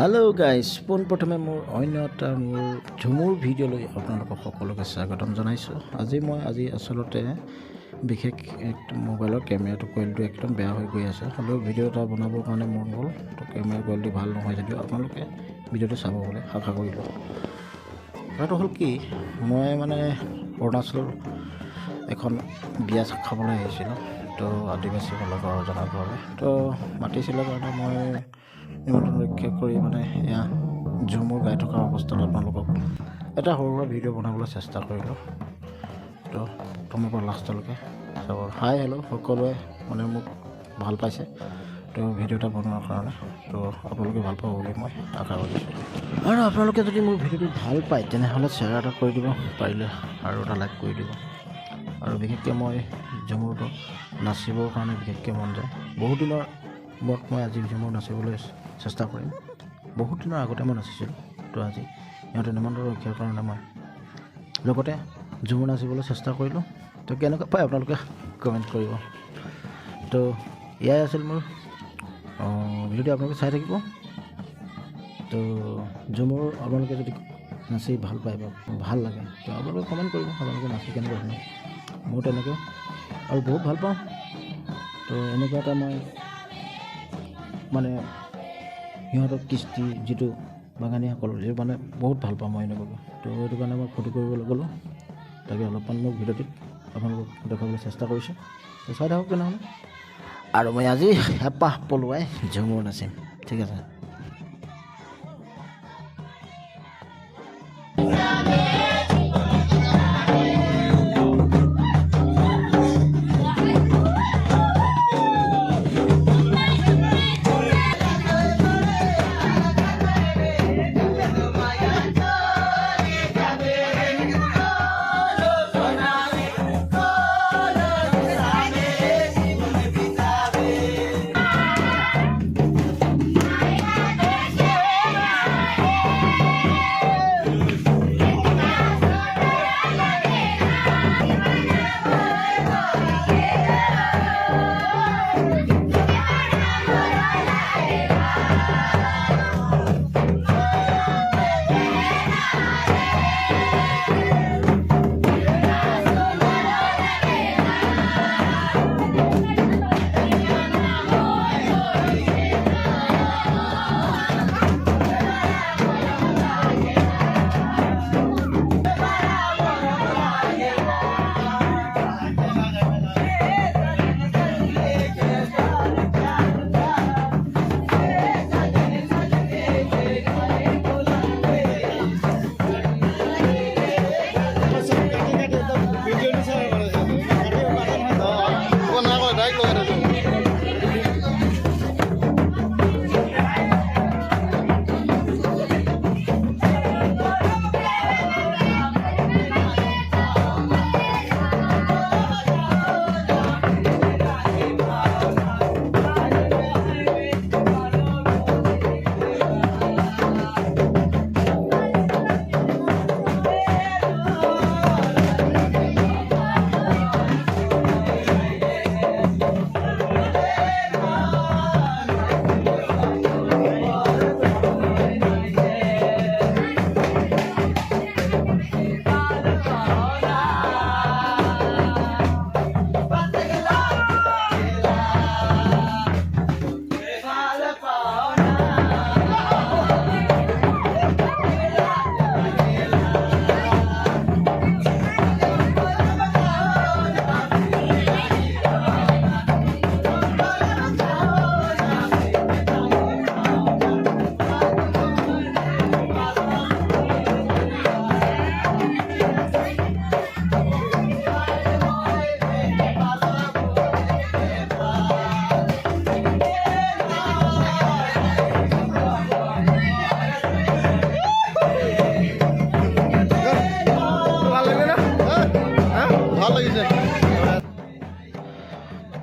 Hello' guys, পোনপ্ৰথমে মোৰ অন্য এটা ঝুমুৰ ভিডিঅ'লৈ আপোনালোকক সকলোকে স্বাগতম জনাইছোঁ। আজি আচলতে বিশেষ মোবাইলৰ কেমেৰাটো কোৱালিটিটো একদম বেয়া হৈ গৈ আছে। হ'লেও ভিডিঅ' এটা বনাবৰ কাৰণে মন গ'ল, তো কেমেৰাৰ কোৱালিটি ভাল নহয় যদিও আপোনালোকে ভিডিঅ'টো চাব বুলি আশা কৰিলোঁ। কথাটো হ'ল কি, মই অৰুণাচলৰ এখন বিয়া খাবলৈ আহিছিলোঁ, তো আদিবাসী ফালৰ পৰা জনাৰ ঘৰলৈ। তো মাতিছিলে কাৰণে মই নিমন্ত্ৰণ ৰক্ষা কৰি এয়া ঝুমুৰ গাই থকা অৱস্থাত আপোনালোকক এটা সৰু সুৰা ভিডিঅ' বনাবলৈ চেষ্টা কৰিলোঁ। তো প্ৰথমৰ পৰা লাষ্টলৈকে চাব। হাই হেল্ল' সকলোৱে মোক ভাল পাইছে তো ভিডিঅ' এটা বনোৱাৰ কাৰণে। তো আপোনালোকে ভাল পাব বুলি মই আশা কৰিছোঁ। আৰু আপোনালোকে যদি মোৰ ভিডিঅ'টো ভাল পায় তেনেহ'লে শ্বেয়াৰ এটা কৰি দিব পাৰিলে, আৰু এটা লাইক কৰি দিব। আৰু বিশেষকৈ মই ঝুমুৰটো নাচিবৰ কাৰণে বিশেষকৈ মন যায়। বহুত দিনৰ মূৰত মই আজি ঝুমুৰ নাচিবলৈ চেষ্টা কৰিম। বহুত দিনৰ আগতে মই নাচিছিলোঁ, তো আজি সিহঁতে নিমন্ত্ৰণ ৰক্ষাৰ কাৰণে মই লগতে ঝুমুৰ নাচিবলৈ চেষ্টা কৰিলোঁ। তো কেনেকুৱা পায় আপোনালোকে কমেণ্ট কৰিব। তো এয়াই আছিল মোৰ ভিডিঅ'টো, আপোনালোকে চাই থাকিব। তো ঝুমুৰ আপোনালোকে যদি নাচি ভাল পায় বা ভাল লাগে তো আপোনালোকে কমেণ্ট কৰিব, আপোনালোকে নাচি কেনেকুৱা শুনে। মোৰ তেনেকৈ আৰু বহুত ভাল পাওঁ। তো এনেকুৱা এটা মই সিহঁতক কৃষ্টি যিটো বাগানীসকলৰ যিটো বহুত ভাল পাওঁ মই এনেকুৱাকৈ। তো সেইটো কাৰণে মই ফটো কৰিবলৈ গ'লোঁ, তাকে অলপমান মোক ভিডিঅ'টিত আপোনালোকক দেখাবলৈ চেষ্টা কৰিছোঁ। তো চাই থাকক তেনেহ'লে। আৰু মই আজি হেঁপাহ পলুৱাই ঝুমুৰ নাচিম, ঠিক আছে।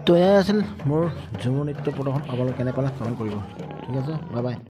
তো এয়াই আছিল মোৰ ঝুমুৰ নৃত্য প্ৰদৰ্শন। আপোনালোকে কেনে পালে কমেণ্ট কৰিব, ঠিক আছে। Bye bye.